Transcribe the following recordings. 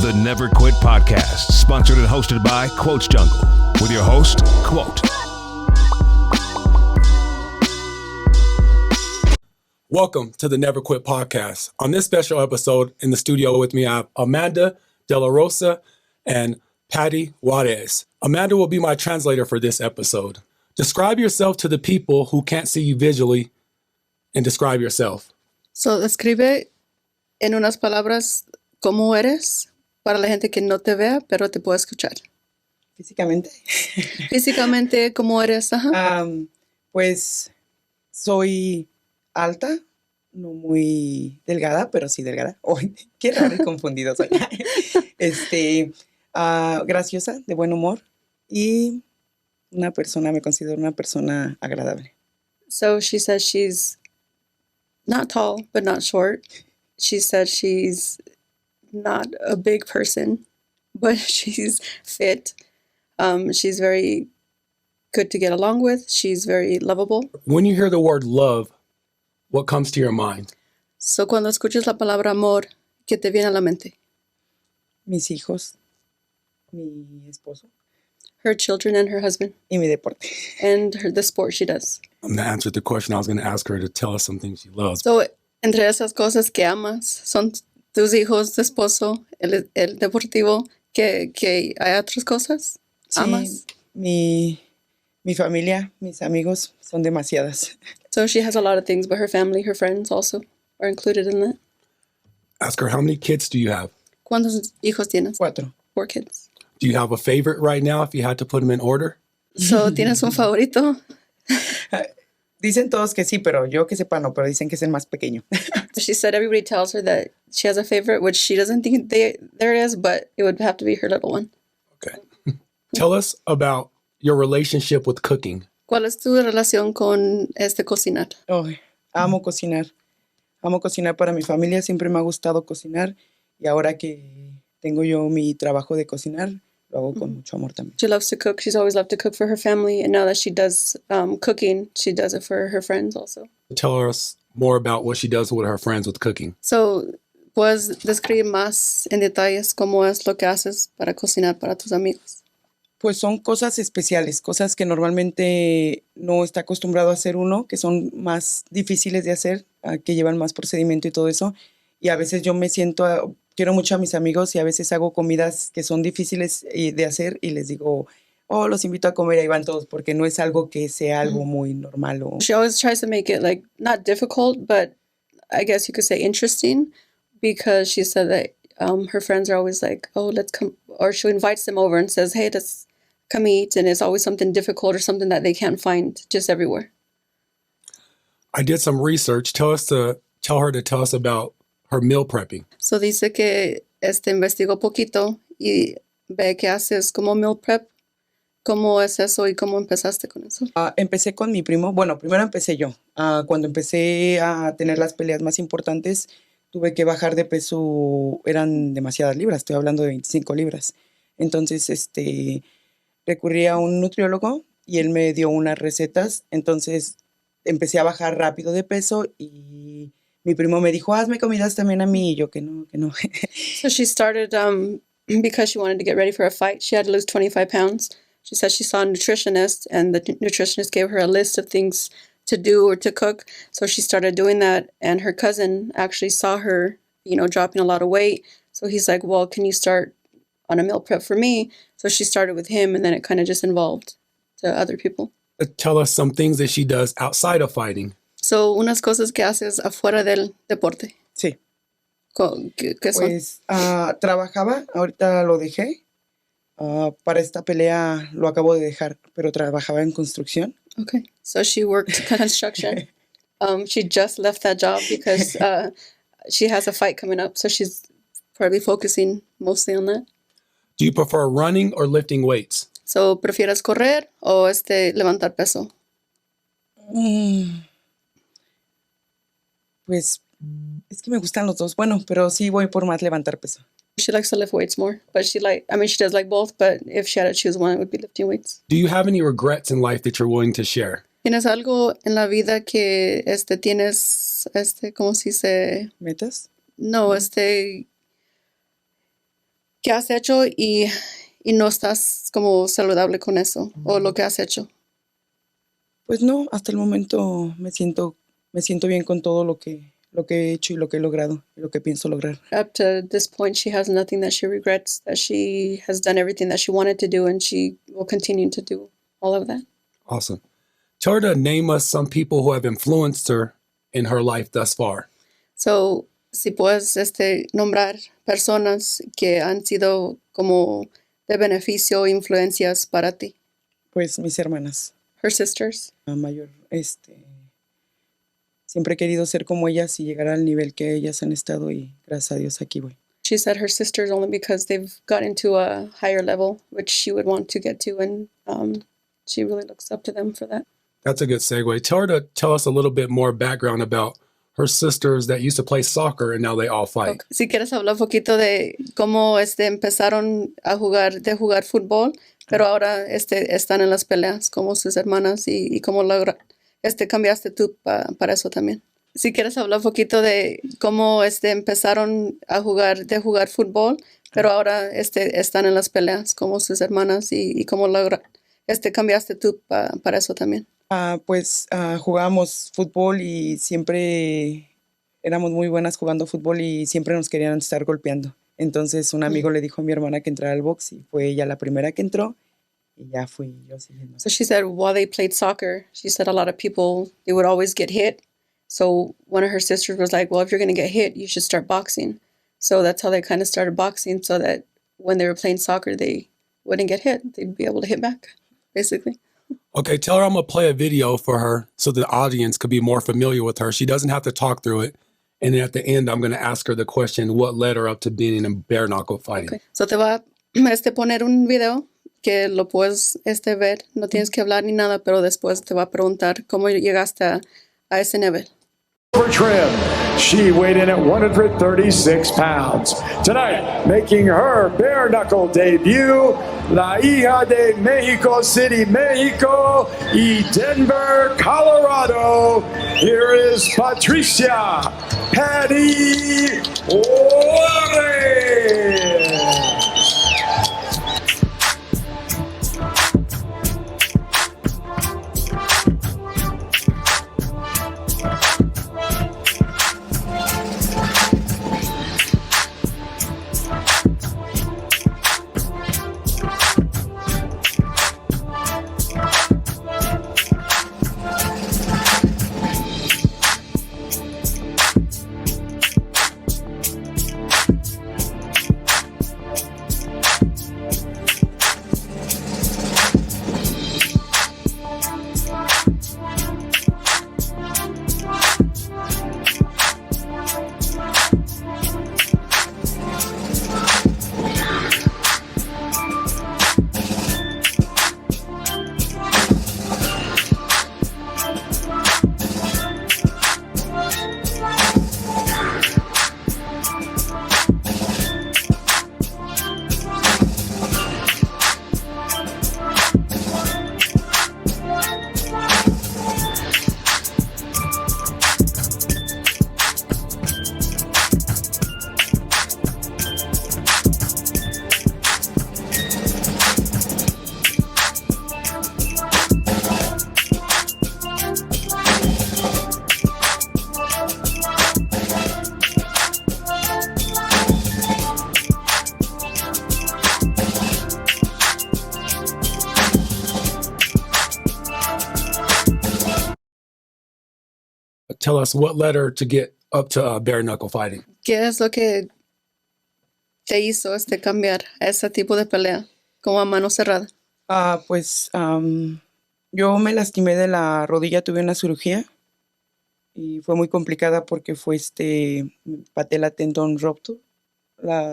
The Never Quit Podcast, sponsored and hosted by Quotes Jungle, with your host, Quote. Welcome to the Never Quit Podcast. On this special episode, in the studio with me, I have Amanda De La Rosa and Paty Juarez. Amanda will be my translator for this episode. Describe yourself to the people who can't see you visually and describe yourself. So, describe en unas palabras cómo eres para la gente que no te vea, pero te puede escuchar. Físicamente. Físicamente, ¿cómo eres? Ajá. Pues soy alta, no muy delgada, pero sí delgada. Oh, qué raro y confundido soy. Graciosa, de buen humor y me considero una persona agradable. So she says she's not tall, but not short. She said she's not a big person, but she's fit. She's very good to get along with. She's very lovable. When you hear the word love, what comes to your mind? So cuando escuchas la palabra amor, ¿qué te viene a la mente? Mis hijos, mi esposo. Her children and her husband. Y mi deporte. And the sport she does. I'm going to answer the question. I was going to ask her to tell us some things she loves. So, entre esas cosas que amas son tus hijos, tu esposo, el deportivo, que hay otras cosas. ¿Amas? Sí, mi familia, mis amigos son demasiadas. So she has a lot of things, but her family, her friends also are included in that. Ask her, how many kids do you have? ¿Cuántos hijos tienes? 4. 4 kids. Do you have a favorite right now if you had to put them in order? So, ¿tienes un favorito? Dicen todos que sí, pero yo que sepa no, pero dicen que es el más pequeño. She said everybody tells her that she has a favorite, which she doesn't think there is, but it would have to be her little one. Okay. Tell us about your relationship with cooking. ¿Cuál es tu relación con cocinar? Oh, amo cocinar. Amo cocinar para mi familia. Siempre me ha gustado cocinar. Y ahora que tengo yo mi trabajo de cocinar, lo hago con mucho amor también. She loves to cook. She's always loved to cook for her family. And now that she does cooking, she does it for her friends also. Tell us more about what she does with her friends with cooking. So, ¿puedes describir más en detalles cómo es lo que haces para cocinar para tus amigos? Pues son cosas especiales, cosas que normalmente no está acostumbrado a hacer uno, que son más difíciles de hacer, que llevan más procedimiento y todo eso. Y a veces yo quiero mucho a mis amigos y a veces hago comidas que son difíciles de hacer y les digo, oh, los invito a comer y ahí van todos, porque no es algo que sea algo muy normal. She always tries to make it like not difficult, but I guess you could say interesting, because she said that her friends are always like, oh, let's come, or she invites them over and says, hey, let's come eat, and it's always something difficult or something that they can't find just everywhere. I did some research. Tell her to tell us about her meal prepping. So dice que investigó poquito y ve que haces como meal prep. ¿Cómo es eso y cómo empezaste con eso? Empecé con mi primo. Bueno, primero empecé yo. Cuando empecé a tener las peleas más importantes, tuve que bajar de peso. Eran demasiadas libras. Estoy hablando de 25 libras. Entonces, recurrí a un nutriólogo y él me dio unas recetas. Entonces, empecé a bajar rápido de peso y mi primo me dijo, hazme comidas también a mí. Y yo, que no. So she started, because she wanted to get ready for a fight, she had to lose 25 pounds. She said she saw a nutritionist, and the nutritionist gave her a list of things to do or to cook. So she started doing that, and her cousin actually saw her, dropping a lot of weight. So he's like, well, can you start on a meal prep for me? So she started with him, and then it kind of just evolved to other people. Tell us some things that she does outside of fighting. So, unas cosas que haces afuera del deporte. Sí. ¿Qué son? Pues trabajaba, ahorita lo dejé. Para esta pelea lo acabo de dejar, pero trabajaba en construcción. Okay. So she worked construction. She just left that job because she has a fight coming up. So she's probably focusing mostly on that. Do you prefer running or lifting weights? So, ¿prefieres correr o levantar peso? Pues es que me gustan los dos. Bueno, pero sí voy por más levantar peso. She likes to lift weights more, but she does like both, but if she had to choose one, it would be lifting weights. Do you have any regrets in life that you're willing to share? ¿Tienes algo en la vida que tienes, ¿cómo se dice? ¿Metas? No, ¿Qué has hecho y no estás como saludable con eso? ¿O lo que has hecho? Pues no, hasta el momento me siento bien con todo lo que he hecho y lo que he logrado y lo que pienso lograr. Up to this point, she has nothing that she regrets, that she has done everything that she wanted to do, and she will continue to do all of that. Awesome. Tell her to name us some people who have influenced her in her life thus far. So, si puedes nombrar personas que han sido como de beneficio o influencias para ti. Pues mis hermanas, Her sisters. la mayor, siempre he querido ser como ellas y llegar al nivel que ellas han estado y gracias a Dios aquí voy. She said her sisters only because they've gotten to a higher level, which she would want to get to, and she really looks up to them for that. That's a good segue. Tell her to tell us a little bit more background about her sisters that used to play soccer and now they all fight. Okay. Si quieres hablar un poquito de cómo empezaron a jugar fútbol, pero ahora están en las peleas como sus hermanas y cómo cambiaste tú para eso también. Si quieres hablar un poquito de cómo empezaron a jugar fútbol, pero ahora están en las peleas como sus hermanas y cómo cambiaste tú para eso también. Pues jugábamos fútbol y siempre éramos muy buenas jugando fútbol y siempre nos querían estar golpeando. Entonces un amigo le dijo a mi hermana que entrara al box y fue ella la primera que entró y ya fui yo siguiendo. So she said while they played soccer, she said a lot of people, they would always get hit. So one of her sisters was like, well, if you're going to get hit, you should start boxing. So that's how they kind of started boxing, so that when they were playing soccer, they wouldn't get hit. They'd be able to hit back, basically. Okay, tell her I'm going to play a video for her so the audience could be more familiar with her. She doesn't have to talk through it. And then at the end, I'm going to ask her the question, what led her up to being in bare-knuckle fighting? Okay. So te va a poner un video que lo puedes ver. No tienes que hablar ni nada, pero después te va a preguntar cómo llegaste a ese nivel. For trim, she weighed in at 136 pounds. Tonight, making her bare-knuckle debut, La Hija de Mexico City, Mexico, y Denver, Colorado. Here is Patricia Paty Juarez. Tell us what led her to get up to bare-knuckle fighting. ¿Qué es lo que te hizo cambiar a ese tipo de pelea, como a mano cerrada? Pues yo me lastimé de la rodilla, tuve una cirugía y fue muy complicada porque fue patella tendon rupture,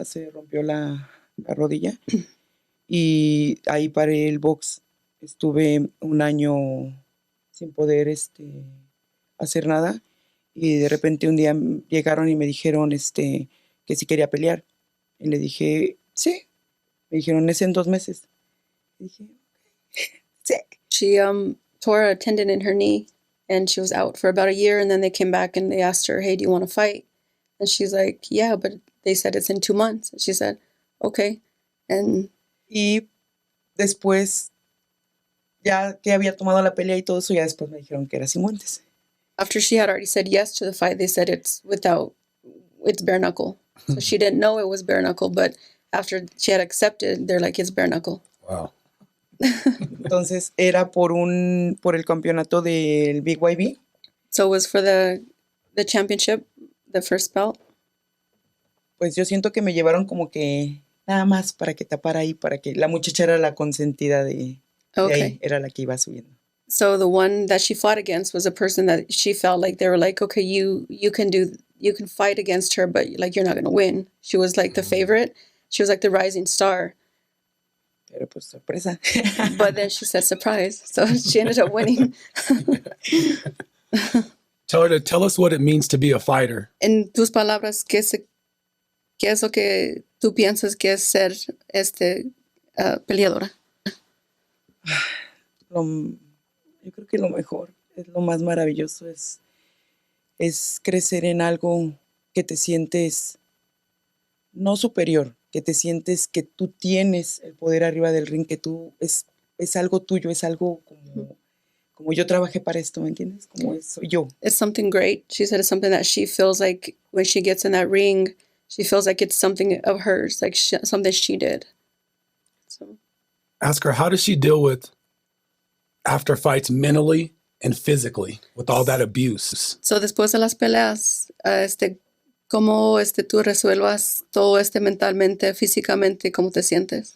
se rompió la rodilla y ahí paré el box. Estuve un año sin poder hacer nada y de repente un día llegaron y me dijeron que si quería pelear y le dije sí. Me dijeron es en 2 meses. Y dije sí. She tore a tendon in her knee and she was out for about a year, and then they came back and they asked her, hey, do you want to fight? And she's like, yeah, but they said it's in 2 months. And she said, Okay. And Y después, ya que había tomado la pelea y todo eso, ya después me dijeron que era sin guantes. after she had already said yes to the fight, they said it's bare knuckle. So she didn't know it was bare knuckle, but after she had accepted, they're like, it's bare knuckle. Wow. Entonces era por el campeonato del BYB. So it was for the championship, the first belt. Pues yo siento que me llevaron como que nada más para que tapara ahí, para que la muchacha era la consentida de Okay. ahí, era la que iba subiendo. So the one that she fought against was a person that she felt like they were like, okay, you can fight against her, but like you're not gonna win. She was like the favorite. She was like the rising star. Pero pues sorpresa. But then she said surprise. So she ended up winning. Tell us what it means to be a fighter. En tus palabras, ¿qué es lo que tú piensas que es ser peleadora? Yo creo que lo mejor, es lo más maravilloso, es crecer en algo que te sientes no superior, que te sientes que tú tienes el poder arriba del ring, que tú es algo tuyo, es algo como yo trabajé para esto, ¿me entiendes? Como soy yo. It's something great. She said it's something that she feels like when she gets in that ring, she feels like it's something of hers, like something she did. So. Ask her, how does she deal with after fights mentally and physically with all that abuse? So después de las peleas, ¿cómo tú resuelvas todo mentalmente, físicamente, cómo te sientes?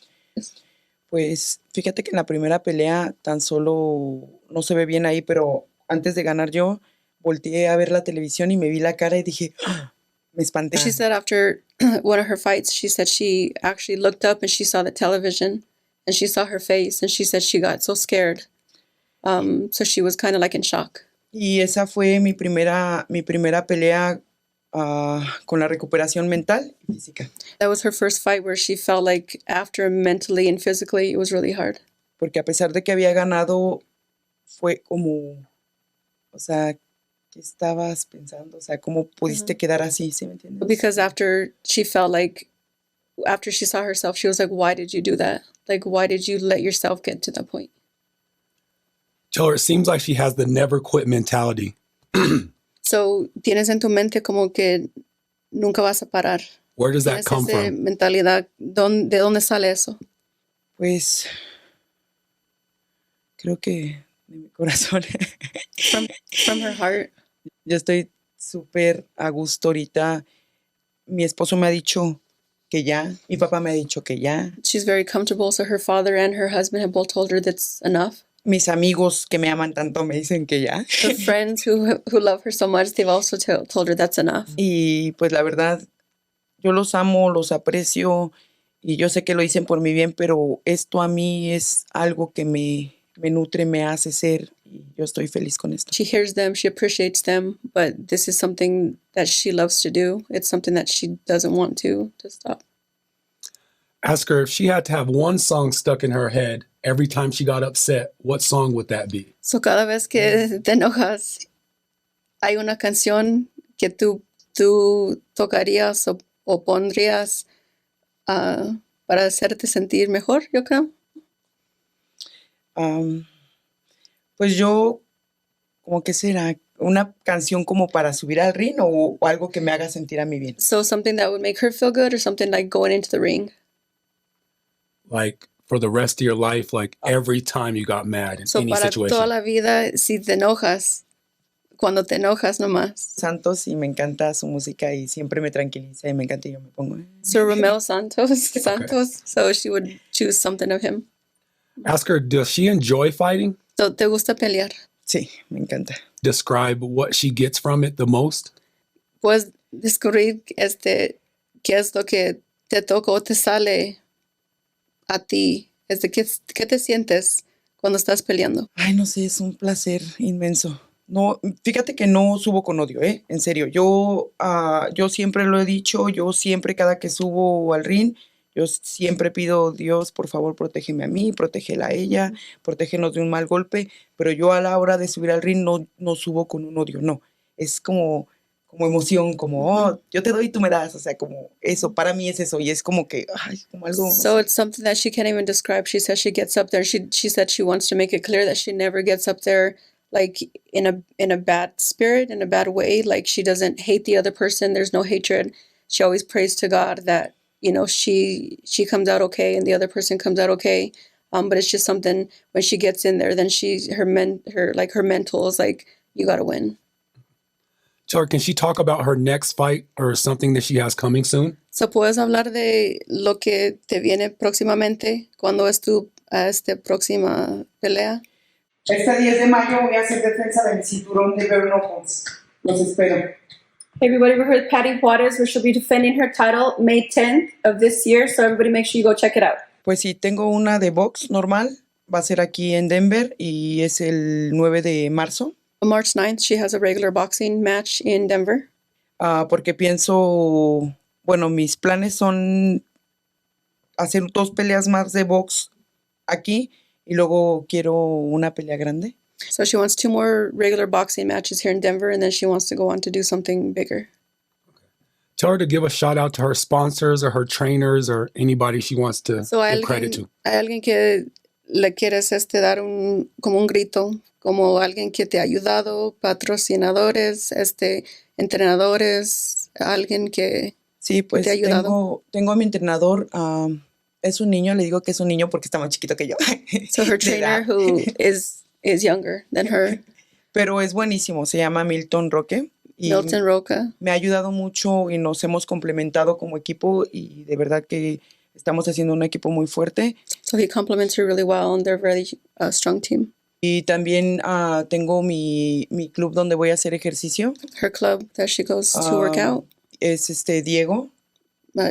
Pues fíjate que en la primera pelea tan solo no se ve bien ahí, pero antes de ganar yo, volteé a ver la televisión y me vi la cara y dije, ¡ah! Me espanté. She said after one of her fights, she said she actually looked up and she saw the television and she saw her face and she said she got so scared. So she was kind of like in shock. Y esa fue mi primera pelea con la recuperación mental y física. That was her first fight where she felt like after mentally and physically, it was really hard. Porque a pesar de que había ganado, fue como, o sea, ¿qué estabas pensando? O sea, ¿cómo pudiste quedar así? ¿Sí me entiendes? Because after she felt like, after she saw herself, she was like, why did you do that? Like, why did you let yourself get to that point? Tell her it seems like she has the never quit mentality. So, tienes en tu mente como que nunca vas a parar. Where does that come Esa from? mentalidad, ¿de dónde sale eso? Pues, creo que de mi corazón. From her heart. Yo estoy súper a gusto ahorita. Mi esposo me ha dicho que ya. Mi papá me ha dicho que ya. She's very comfortable, so her father and her husband have both told her that's enough. Mis amigos que me aman tanto me dicen que ya. Her friends who love her so much, they've also told her that's enough. Y pues la verdad, yo los amo, los aprecio y yo sé que lo dicen por mi bien, pero esto a mí es algo que me nutre, me hace ser y yo estoy feliz con esto. She hears them, she appreciates them, but this is something that she loves to do. It's something that she doesn't want to stop. Ask her if she had to have one song stuck in her head every time she got upset, what song would that be? So cada vez que te enojas, hay una canción que tú tocarías o pondrías para hacerte sentir mejor, yo creo. Pues yo, como que será, una canción como para subir al ring o algo que me haga sentir a mí bien. So something that would make her feel good or something like going into the ring. Like for the rest of your life, like every time you got mad in So any para situation. toda la vida, si te enojas, cuando te enojas nomás. Santos y me encanta su música y siempre me tranquiliza y me encanta y yo me pongo. So Romeo Santos, so she would choose something of him. Ask her, does she enjoy fighting? So, ¿te gusta pelear? Sí, me encanta. Describe what she gets from it the most. Puedes descubrir qué es lo que te toca o te sale a ti. ¿Qué te sientes cuando estás peleando? Ay, no sé, es un placer inmenso. No, fíjate que no subo con odio, en serio. Yo siempre lo he dicho, yo siempre cada que subo al ring, yo siempre pido, Dios, por favor, protégeme a mí, protégela a ella, protégenos de un mal golpe, pero yo a la hora de subir al ring no subo con un odio, no. Es como como emoción, como, oh, yo te doy y tú me das, o sea, como eso, para mí es eso, y es como que, ay, como algo. So it's something that she can't even describe. She says she gets up there. She said she wants to make it clear that she never gets up there like in a bad spirit, in a bad way. Like she doesn't hate the other person. There's no hatred. She always prays to God that, you know, she comes out okay and the other person comes out okay. But it's just something when she gets in there, then her mental is like, you gotta win. Tell her, can she talk about her next fight or something that she has coming soon? So, ¿puedes hablar de lo que te viene próximamente? ¿Cuándo es tu próxima pelea? Este 10 de mayo voy a hacer defensa del cinturón de bare-knuckle. Los espero. Everybody ever heard Paty Juarez, where she'll be defending her title May 10th of this year. So everybody make sure you go check it out. Pues sí, tengo una de box normal, va a ser aquí en Denver y es el 9 de marzo. On March 9th, she has a regular boxing match in Denver. Porque pienso, bueno, mis planes son hacer 2 peleas más de box aquí y luego quiero una pelea grande. So she wants 2 more regular boxing matches here in Denver, and then she wants to go on to do something bigger. Tell her to give a shout out to her sponsors or her trainers or anybody she wants to give credit to. ¿Hay alguien que le quieres dar como un grito, como alguien que te ha ayudado, patrocinadores, entrenadores, alguien que Sí, pues te ha ayudado? tengo a mi entrenador, es un niño, le digo que es un niño porque está más chiquito que yo. So her De trainer, edad. who is younger than her, Pero es buenísimo, se llama Milton Roque. Y Milton Roca. me ha ayudado mucho y nos hemos complementado como equipo y de verdad que estamos haciendo un equipo muy fuerte. So he complements her really well, and they're a very strong team. Y también tengo mi club donde voy a hacer ejercicio. Her club that she goes to work out, Es Diego.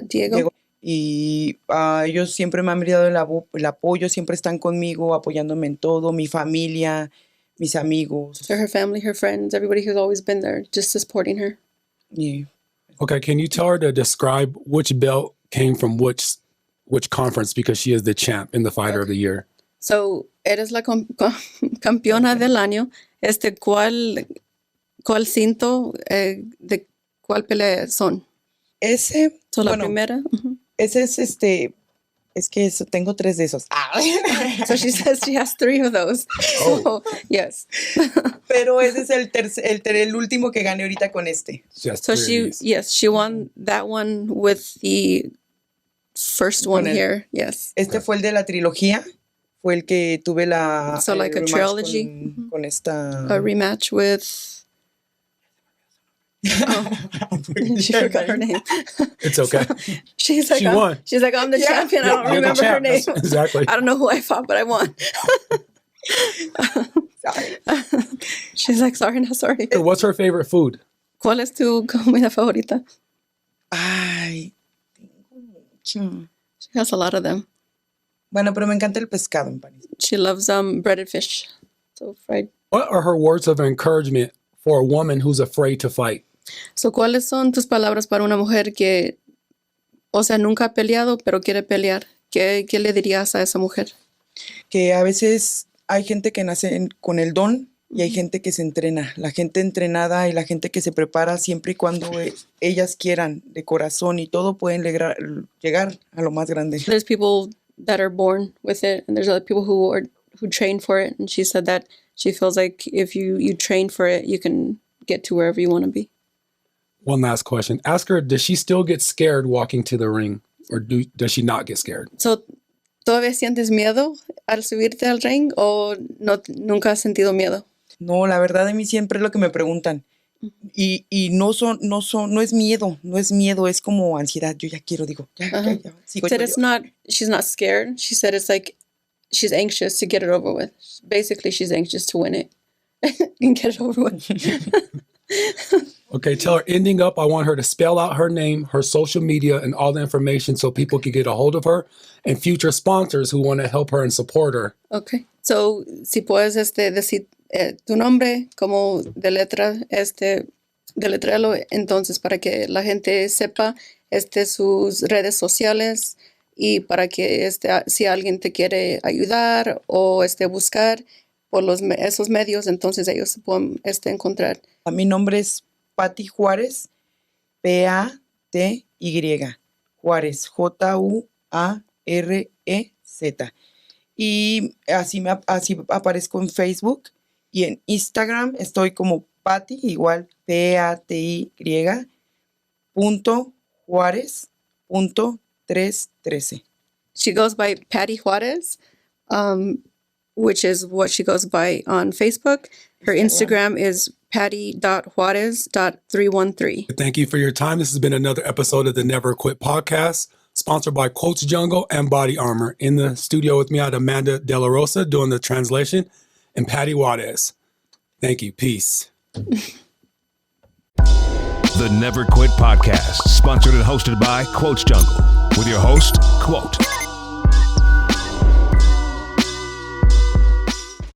Diego. Y ellos siempre me han brindado el apoyo, siempre están conmigo, apoyándome en todo, mi familia, mis amigos. So her family, her friends, everybody who's always been there, just supporting her. Y Okay, can you tell her to describe which belt came from which conference, because she is the champ in the Fighter of the Year? So, eres la campeona del año. ¿Cuál cinto, de cuál pelea son? ese, So, la bueno, primera. ese es que tengo 3 de esos. So she says she has 3 of those. So, yes. Pero ese es el último que gané ahorita con este. She has So 3 of these. she won that one with the first one Con el- here. Yes. Este fue el de la trilogía, fue el que tuve So, el like a rematch trilogy? con esta. A rematch with. She forgot her name. It's okay. She's like, She won. She's like, I'm the champion. I don't You're the remember her champ. name. That's- exactly. I don't know who I fought, but I won. Sorry. She's like, sorry, not sorry. So what's her favorite food? ¿Cuál es tu comida favorita? Ay, tengo mucho. She has a lot of them. Bueno, pero me encanta el pescado en París. She loves breaded fish. So fried. What are her words of encouragement for a woman who's afraid to fight? So, ¿cuáles son tus palabras para una mujer que, o sea, nunca ha peleado, pero quiere pelear? ¿Qué le dirías a esa mujer? Que a veces hay gente que nace con el don y hay gente que se entrena. La gente entrenada y la gente que se prepara siempre y cuando ellas quieran, de corazón y todo, pueden llegar a lo más grande. There's people that are born with it, and there's other people who train for it. And she said that she feels like if you train for it, you can get to wherever you want to be. One last question. Ask her, does she still get scared walking to the ring, or does she not get scared? So, ¿todavía sientes miedo al subirte al ring o nunca has sentido miedo? No, la verdad, a mí siempre es lo que me preguntan. Y no es miedo, es como ansiedad. Yo ya quiero, digo, ya, sigo Said yo. she's not scared. She said it's like she's anxious to get it over with. Basically, she's anxious to win it and get it over with. Okay, tell her, ending up, I want her to spell out her name, her social media, and all the information so people can get a hold of her and future sponsors who want to help her and support her. Okay. So, si puedes decir tu nombre como de letra, deletrelo, entonces para que la gente sepa sus redes sociales y para que si alguien te quiere ayudar o buscar por esos medios, entonces ellos se pueden encontrar. Mi nombre es Paty Juarez, Paty, Juarez, Juarez. Y así aparezco en Facebook y en Instagram estoy como Paty, igual Paty, .juarez.313. She goes by Paty Juarez, which is what she goes by on Facebook. Her Instagram is patty.juarez.313. Thank you for your time. This has been another episode of the Never Quit podcast, sponsored by Coach Jungle and Body Armor. In the studio with me, I had Amanda De La Rosa doing the translation and Paty Juarez. Thank you. Peace. The Never Quit podcast, sponsored and hosted by Quote Jungle, with your host, Quote.